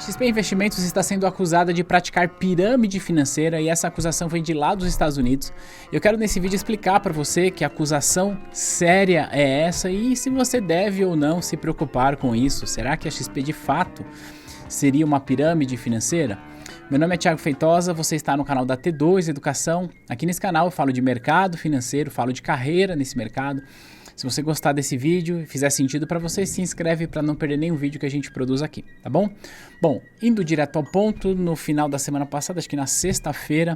XP Investimentos está sendo acusada de praticar pirâmide financeira e essa acusação vem de lá dos Estados Unidos. Eu quero nesse vídeo explicar para você que acusação séria é essa e se você deve ou não se preocupar com isso. Será que a XP de fato seria uma pirâmide financeira? Meu nome é Thiago Feitosa, você está no canal da T2 Educação. Aqui nesse canal eu falo de mercado financeiro, falo de carreira nesse mercado. Se você gostar desse vídeo e fizer sentido para você, se inscreve para não perder nenhum vídeo que a gente produz aqui, tá bom? Bom, indo direto ao ponto, no final da semana passada, acho que na sexta-feira,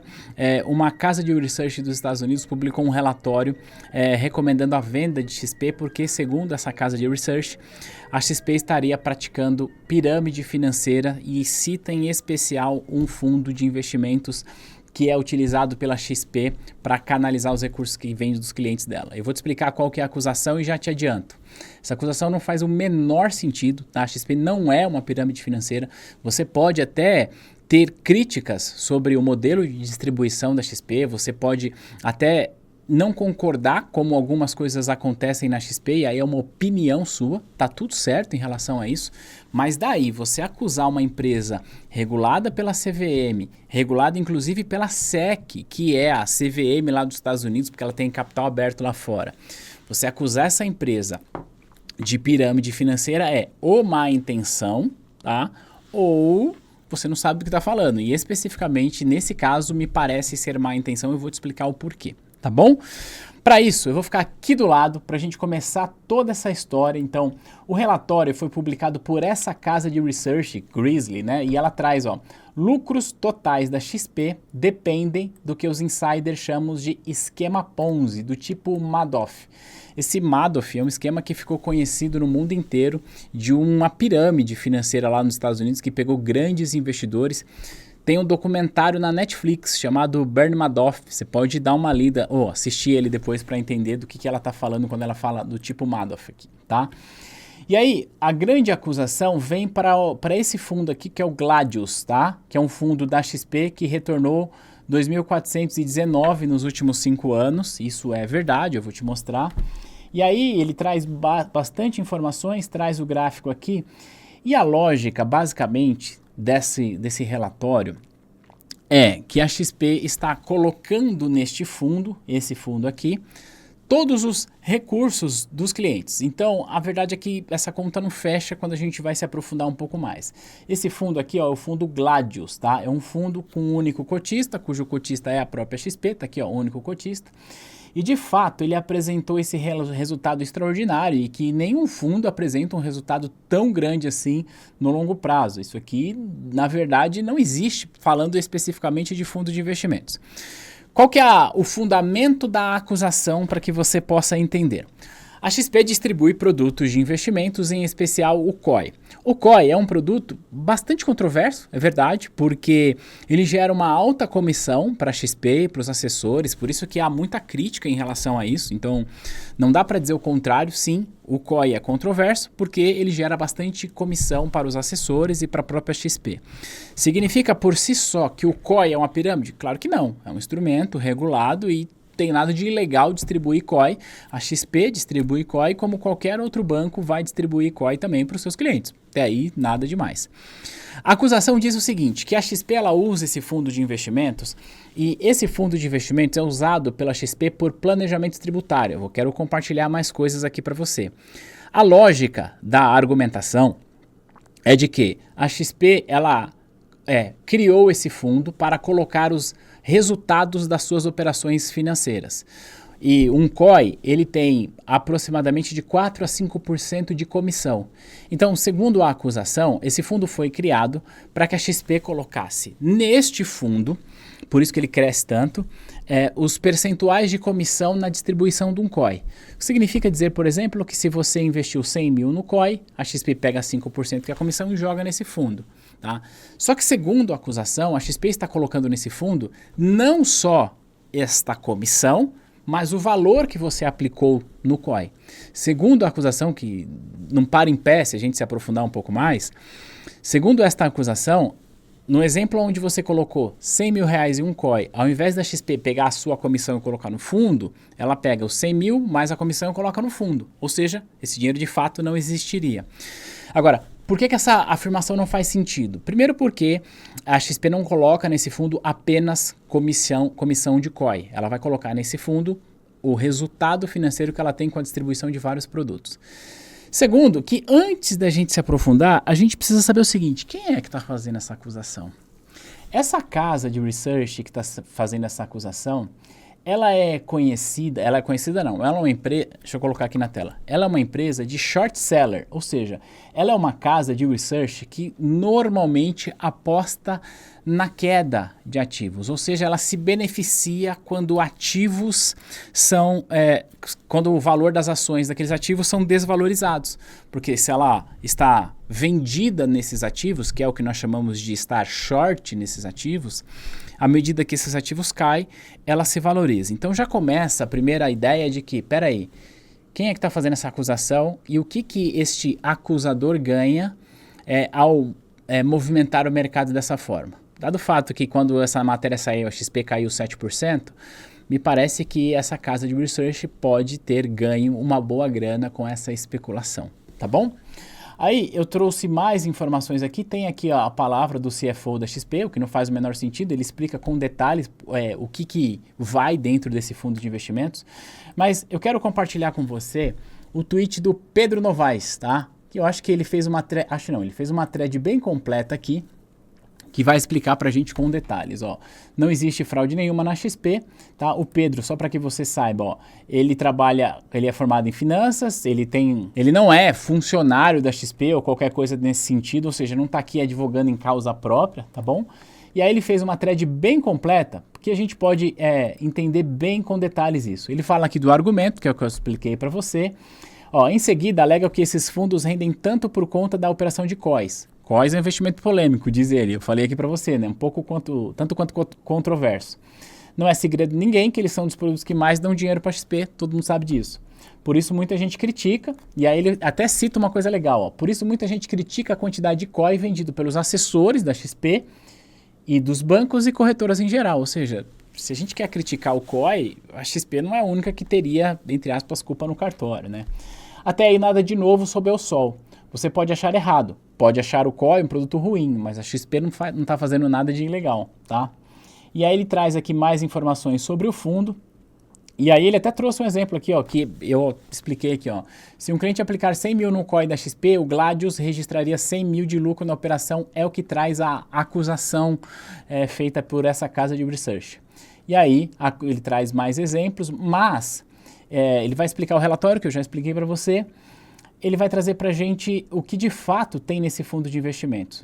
uma casa de research dos Estados Unidos publicou um relatório recomendando a venda de XP porque, segundo essa casa de research, a XP estaria praticando pirâmide financeira e cita em especial um fundo de investimentos que é utilizado pela XP para canalizar os recursos que vêm dos clientes dela. Eu vou te explicar qual que é a acusação e já te adianto. Essa acusação não faz o menor sentido, tá? A XP não é uma pirâmide financeira. Você pode até ter críticas sobre o modelo de distribuição da XP, você pode até não concordar como algumas coisas acontecem na XP, e aí é uma opinião sua, tá tudo certo em relação a isso, mas daí você acusar uma empresa regulada pela CVM, regulada inclusive pela SEC, que é a CVM lá dos Estados Unidos, porque ela tem capital aberto lá fora, você acusar essa empresa de pirâmide financeira é ou má intenção, tá? Ou você não sabe do que está falando, e especificamente nesse caso me parece ser má intenção, eu vou te explicar o porquê. Tá bom? Para isso, eu vou ficar aqui do lado para a gente começar toda essa história. Então, o relatório foi publicado por essa casa de research, Grizzly, né? E ela traz, ó, lucros totais da XP dependem do que os insiders chamam de esquema Ponzi, do tipo Madoff. Esse Madoff é um esquema que ficou conhecido no mundo inteiro de uma pirâmide financeira lá nos Estados Unidos que pegou grandes investidores. Tem um documentário na Netflix chamado Bernie Madoff, você pode dar uma lida ou assistir ele depois para entender do que ela está falando quando ela fala do tipo Madoff aqui, tá? E aí, a grande acusação vem para esse fundo aqui que é o Gladius, tá? Que é um fundo da XP que retornou 2.419 nos últimos 5 anos, isso é verdade, eu vou te mostrar. E aí ele traz bastante informações, traz o gráfico aqui e a lógica basicamente desse relatório é que a XP está colocando neste fundo, esse fundo aqui, todos os recursos dos clientes. Então, a verdade é que essa conta não fecha quando a gente vai se aprofundar um pouco mais. Esse fundo aqui, ó, é o fundo Gladius, tá? É um fundo com um único cotista, cujo cotista é a própria XP, tá aqui, ó, o único cotista. E de fato ele apresentou esse resultado extraordinário e que nenhum fundo apresenta um resultado tão grande assim no longo prazo. Isso aqui, na verdade, não existe, falando especificamente de fundo de investimentos. Qual que é o fundamento da acusação para que você possa entender? A XP distribui produtos de investimentos, em especial o COI. O COI é um produto bastante controverso, é verdade, porque ele gera uma alta comissão para a XP e para os assessores, por isso que há muita crítica em relação a isso. Então, não dá para dizer o contrário, sim, o COI é controverso porque ele gera bastante comissão para os assessores e para a própria XP. Significa por si só que o COI é uma pirâmide? Claro que não, é um instrumento regulado e tem nada de ilegal distribuir COI, a XP distribui COI como qualquer outro banco vai distribuir COI também para os seus clientes. Até aí, nada demais. A acusação diz o seguinte, que a XP ela usa esse fundo de investimentos e esse fundo de investimentos é usado pela XP por planejamento tributário. Eu quero compartilhar mais coisas aqui para você. A lógica da argumentação é de que a XP ela criou esse fundo para colocar os resultados das suas operações financeiras. E um COI, ele tem aproximadamente de 4 a 5% de comissão. Então, segundo a acusação, esse fundo foi criado para que a XP colocasse neste fundo, por isso que ele cresce tanto, os percentuais de comissão na distribuição de um COI. Significa dizer, por exemplo, que se você investiu 100 mil no COI, a XP pega 5% que é a comissão e joga nesse fundo. Tá? Só que segundo a acusação, a XP está colocando nesse fundo não só esta comissão, mas o valor que você aplicou no COI. Segundo a acusação, que não para em pé se a gente se aprofundar um pouco mais, segundo esta acusação, no exemplo onde você colocou 100 mil reais em um COI, ao invés da XP pegar a sua comissão e colocar no fundo, ela pega os 100 mil mais a comissão e coloca no fundo. Ou seja, esse dinheiro de fato não existiria. Agora, Por que essa afirmação não faz sentido? Primeiro porque a XP não coloca nesse fundo apenas comissão de COI. Ela vai colocar nesse fundo o resultado financeiro que ela tem com a distribuição de vários produtos. Segundo, que antes da gente se aprofundar, a gente precisa saber o seguinte: quem é que está fazendo essa acusação? Essa casa de research que está fazendo essa acusação, ela é conhecida não, ela é uma empresa, deixa eu colocar aqui na tela, ela é uma empresa de short seller, ou seja, ela é uma casa de research que normalmente aposta na queda de ativos, ou seja, ela se beneficia quando ativos são, quando o valor das ações daqueles ativos são desvalorizados, porque se ela está vendida nesses ativos, que é o que nós chamamos de estar short nesses ativos, à medida que esses ativos caem, ela se valoriza. Então já começa a primeira ideia de que, peraí, quem é que está fazendo essa acusação e o que este acusador ganha ao movimentar o mercado dessa forma? Dado o fato que quando essa matéria saiu, a XP caiu 7%, me parece que essa casa de research pode ter ganho uma boa grana com essa especulação, tá bom? Aí eu trouxe mais informações aqui, tem aqui a palavra do CFO da XP, o que não faz o menor sentido, ele explica com detalhes o que vai dentro desse fundo de investimentos, mas eu quero compartilhar com você o tweet do Pedro Novaes, tá? Que eu acho que ele fez uma ele fez uma thread bem completa aqui, que vai explicar pra gente com detalhes, ó. Não existe fraude nenhuma na XP, tá? O Pedro, só para que você saiba, ó, ele é formado em finanças, ele não é funcionário da XP ou qualquer coisa nesse sentido, ou seja, não tá aqui advogando em causa própria, tá bom? E aí ele fez uma thread bem completa, que a gente pode entender bem com detalhes isso. Ele fala aqui do argumento, que é o que eu expliquei para você. Ó, em seguida, alega que esses fundos rendem tanto por conta da operação de COIs. COIs é um investimento polêmico, diz ele. Eu falei aqui para você, né? Tanto quanto controverso. Não é segredo de ninguém que eles são dos produtos que mais dão dinheiro para a XP, todo mundo sabe disso. Por isso muita gente critica, e aí ele até cita uma coisa legal, ó. Por isso muita gente critica a quantidade de COI vendido pelos assessores da XP e dos bancos e corretoras em geral. Ou seja, se a gente quer criticar o COI, a XP não é a única que teria, entre aspas, culpa no cartório, né? Até aí nada de novo sob o sol. Você pode achar errado, pode achar o COI um produto ruim, mas a XP não está fazendo nada de ilegal, tá? E aí ele traz aqui mais informações sobre o fundo, e aí ele até trouxe um exemplo aqui, ó, que eu expliquei aqui, ó. Se um cliente aplicar 100 mil no COI da XP, o Gladius registraria 100 mil de lucro na operação, é o que traz a acusação feita por essa casa de research. E aí ele traz mais exemplos, mas ele vai explicar o relatório que eu já expliquei para você. Ele vai trazer para a gente o que de fato tem nesse fundo de investimentos.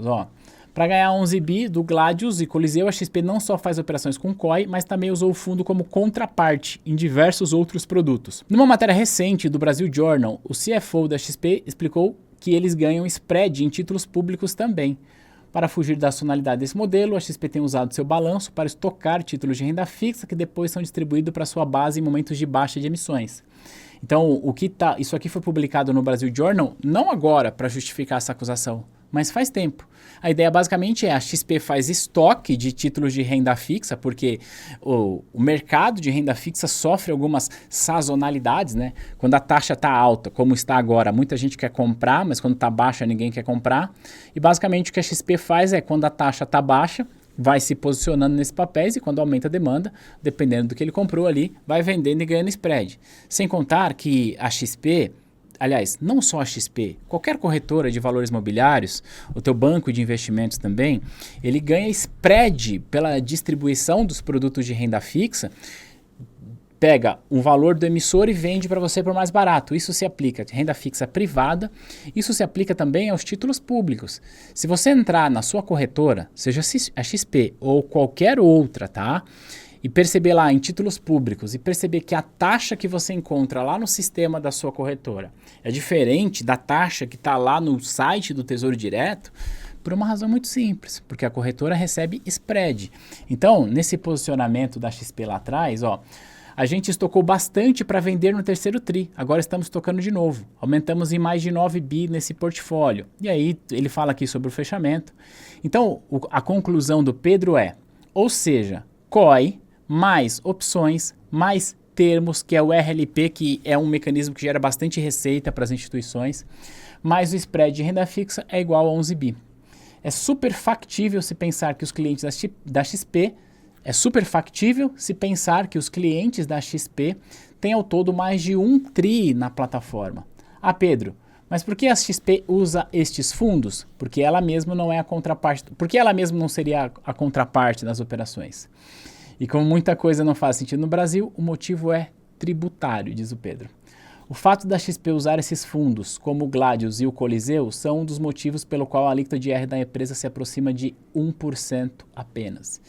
Para ganhar 11 bi do Gladius e Coliseu, a XP não só faz operações com COI, mas também usou o fundo como contraparte em diversos outros produtos. Numa matéria recente do Brasil Journal, o CFO da XP explicou que eles ganham spread em títulos públicos também. Para fugir da acionalidade desse modelo, a XP tem usado seu balanço para estocar títulos de renda fixa que depois são distribuídos para sua base em momentos de baixa de emissões. Então, isso aqui foi publicado no Brasil Journal, não agora para justificar essa acusação, mas faz tempo. A ideia basicamente a XP faz estoque de títulos de renda fixa, porque o mercado de renda fixa sofre algumas sazonalidades, né? Quando a taxa está alta, como está agora, muita gente quer comprar, mas quando está baixa ninguém quer comprar. E basicamente o que a XP faz é, quando a taxa está baixa, vai se posicionando nesses papéis e quando aumenta a demanda, dependendo do que ele comprou ali, vai vendendo e ganhando spread. Sem contar que a XP, aliás, não só a XP, qualquer corretora de valores imobiliários, o teu banco de investimentos também, ele ganha spread pela distribuição dos produtos de renda fixa, pega um valor do emissor e vende para você por mais barato. Isso se aplica à renda fixa privada, isso se aplica também aos títulos públicos. Se você entrar na sua corretora, seja a XP ou qualquer outra, tá? E perceber lá em títulos públicos e perceber que a taxa que você encontra lá no sistema da sua corretora é diferente da taxa que está lá no site do Tesouro Direto, por uma razão muito simples, porque a corretora recebe spread. Então, nesse posicionamento da XP lá atrás, a gente estocou bastante para vender no terceiro TRI, agora estamos tocando de novo. Aumentamos em mais de 9 bi nesse portfólio. E aí ele fala aqui sobre o fechamento. Então a conclusão do Pedro ou seja, COI, mais opções, mais termos, que é o RLP, que é um mecanismo que gera bastante receita para as instituições. mais o spread de renda fixa é igual a 11 bi. É super factível se pensar que os clientes da XP têm ao todo mais de 1 tri na plataforma. Ah, Pedro, mas por que a XP usa estes fundos? Porque ela mesma não é a contraparte, porque ela mesma não seria a contraparte das operações. E como muita coisa não faz sentido no Brasil, o motivo é tributário, diz o Pedro. O fato da XP usar esses fundos, como o Gladius e o Coliseu, são um dos motivos pelo qual a alíquota de IR da empresa se aproxima de 1% apenas.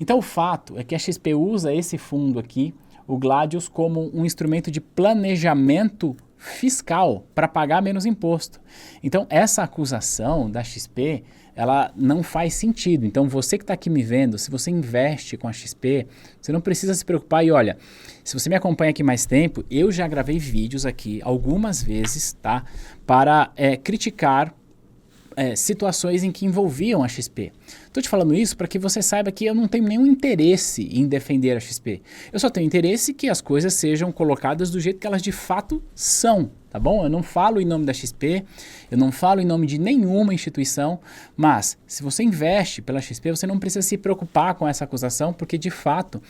Então o fato é que a XP usa esse fundo aqui, o Gladius, como um instrumento de planejamento fiscal para pagar menos imposto. Então essa acusação da XP, ela não faz sentido. Então você que está aqui me vendo, se você investe com a XP, você não precisa se preocupar. E olha, se você me acompanha aqui mais tempo, eu já gravei vídeos aqui algumas vezes, tá? Para criticar situações em que envolviam a XP. Estou te falando isso para que você saiba que eu não tenho nenhum interesse em defender a XP. Eu só tenho interesse que as coisas sejam colocadas do jeito que elas de fato são, tá bom? Eu não falo em nome da XP, eu não falo em nome de nenhuma instituição, mas se você investe pela XP, você não precisa se preocupar com essa acusação, porque de fato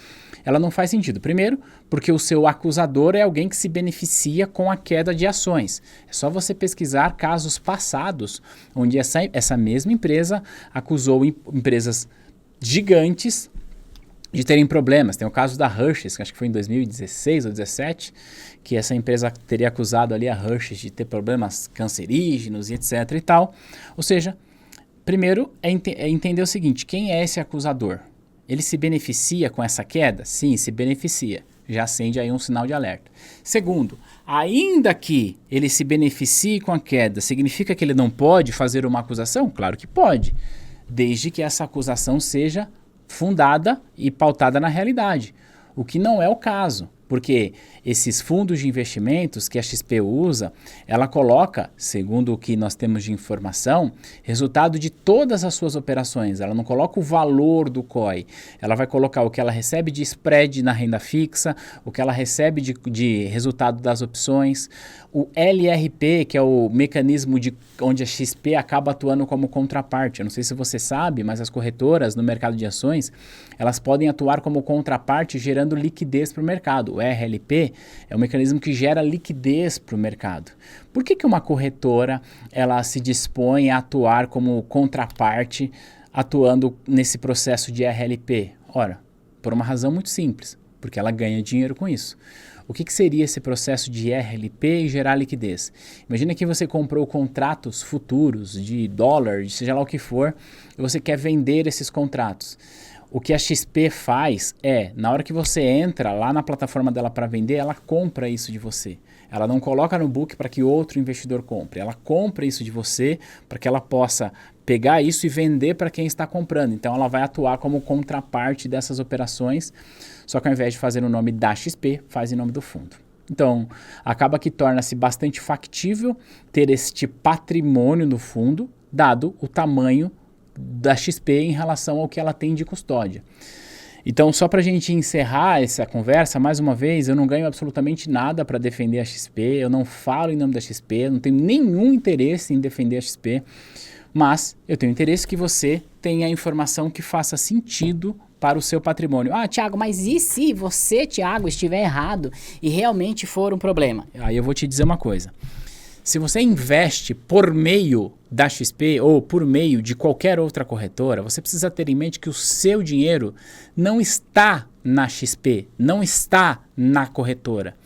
ela não faz sentido. Primeiro, porque o seu acusador é alguém que se beneficia com a queda de ações. É só você pesquisar casos passados, onde essa mesma empresa acusou empresas gigantes de terem problemas. Tem o caso da Hershey's, que acho que foi em 2016 ou 2017, que essa empresa teria acusado ali a Hershey's de ter problemas cancerígenos e etc e tal. Ou seja, primeiro é entender o seguinte, quem é esse acusador? Ele se beneficia com essa queda? Sim, se beneficia. Já acende aí um sinal de alerta. Segundo, ainda que ele se beneficie com a queda, significa que ele não pode fazer uma acusação? Claro que pode, desde que essa acusação seja fundada e pautada na realidade, o que não é o caso, porque esses fundos de investimentos que a XP usa, ela coloca, segundo o que nós temos de informação, resultado de todas as suas operações. Ela não coloca o valor do COI, ela vai colocar o que ela recebe de spread na renda fixa, o que ela recebe de resultado das opções, o LRP, que é o mecanismo onde a XP acaba atuando como contraparte. Eu não sei se você sabe, mas as corretoras no mercado de ações, elas podem atuar como contraparte gerando liquidez para o mercado. O RLP é um mecanismo que gera liquidez para o mercado. Por que uma corretora ela se dispõe a atuar como contraparte, atuando nesse processo de RLP? Ora, por uma razão muito simples, porque ela ganha dinheiro com isso. O que seria esse processo de RLP e gerar liquidez? Imagina que você comprou contratos futuros de dólar, de seja lá o que for, e você quer vender esses contratos. O que a XP faz é, na hora que você entra lá na plataforma dela para vender, ela compra isso de você. Ela não coloca no book para que outro investidor compre. Ela compra isso de você para que ela possa pegar isso e vender para quem está comprando. Então ela vai atuar como contraparte dessas operações, só que ao invés de fazer no nome da XP, faz em nome do fundo. Então acaba que torna-se bastante factível ter este patrimônio no fundo, dado o tamanho da XP em relação ao que ela tem de custódia. Então, só para a gente encerrar essa conversa, mais uma vez, eu não ganho absolutamente nada para defender a XP, eu não falo em nome da XP, eu não tenho nenhum interesse em defender a XP, mas eu tenho interesse que você tenha a informação que faça sentido para o seu patrimônio. Ah, Thiago, mas e se você, Thiago, estiver errado e realmente for um problema? Aí eu vou te dizer uma coisa. Se você investe por meio da XP ou por meio de qualquer outra corretora, você precisa ter em mente que o seu dinheiro não está na XP, não está na corretora.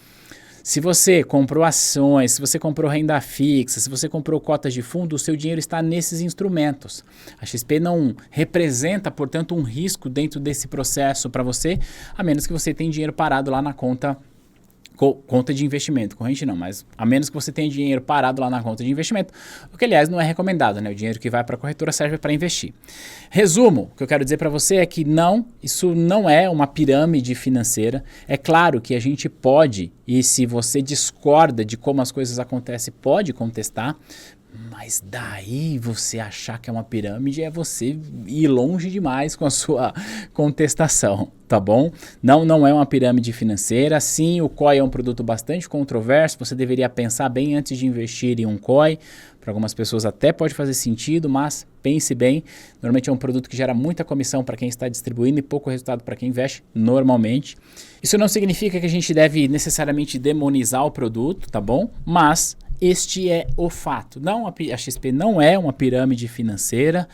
Se você comprou ações, se você comprou renda fixa, se você comprou cotas de fundo, o seu dinheiro está nesses instrumentos. A XP não representa, portanto, um risco dentro desse processo para você, a menos que você tenha dinheiro parado lá na conta de investimento, corrente não, mas a menos que você tenha dinheiro parado lá na conta de investimento, o que aliás não é recomendado, né? O dinheiro que vai para a corretora serve para investir. Resumo, o que eu quero dizer para você é que não, isso não é uma pirâmide financeira. É claro que a gente pode, e se você discorda de como as coisas acontecem, pode contestar, Mas daí você achar que é uma pirâmide é você ir longe demais com a sua contestação, tá bom? Não é uma pirâmide financeira. Sim, o COI é um produto bastante controverso, você deveria pensar bem antes de investir em um COI. Para algumas pessoas até pode fazer sentido, mas pense bem. Normalmente é um produto que gera muita comissão para quem está distribuindo e pouco resultado para quem investe, normalmente. Isso não significa que a gente deve necessariamente demonizar o produto, tá bom? Mas este é o fato. Não, a XP não é uma pirâmide financeira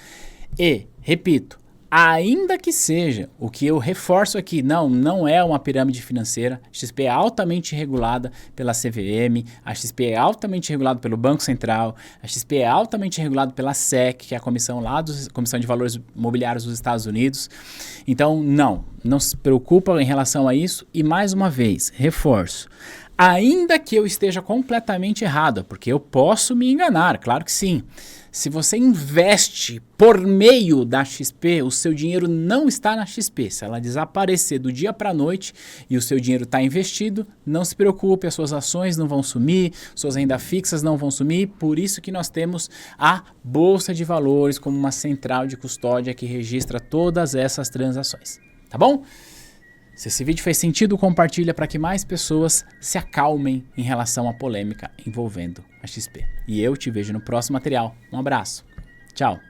e, repito, ainda que seja, o que eu reforço aqui, não é uma pirâmide financeira. A XP é altamente regulada pela CVM, a XP é altamente regulada pelo Banco Central, a XP é altamente regulada pela SEC, que é a Comissão de Valores Mobiliários dos Estados Unidos. Então, não se preocupa em relação a isso. E mais uma vez, reforço. Ainda que eu esteja completamente errado, porque eu posso me enganar, claro que sim. Se você investe por meio da XP, o seu dinheiro não está na XP. Se ela desaparecer do dia para a noite e o seu dinheiro está investido, não se preocupe, as suas ações não vão sumir, suas rendas fixas não vão sumir. Por isso que nós temos a Bolsa de Valores como uma central de custódia que registra todas essas transações. Tá bom? Se esse vídeo fez sentido, compartilha para que mais pessoas se acalmem em relação à polêmica envolvendo a XP. E eu te vejo no próximo material. Um abraço. Tchau.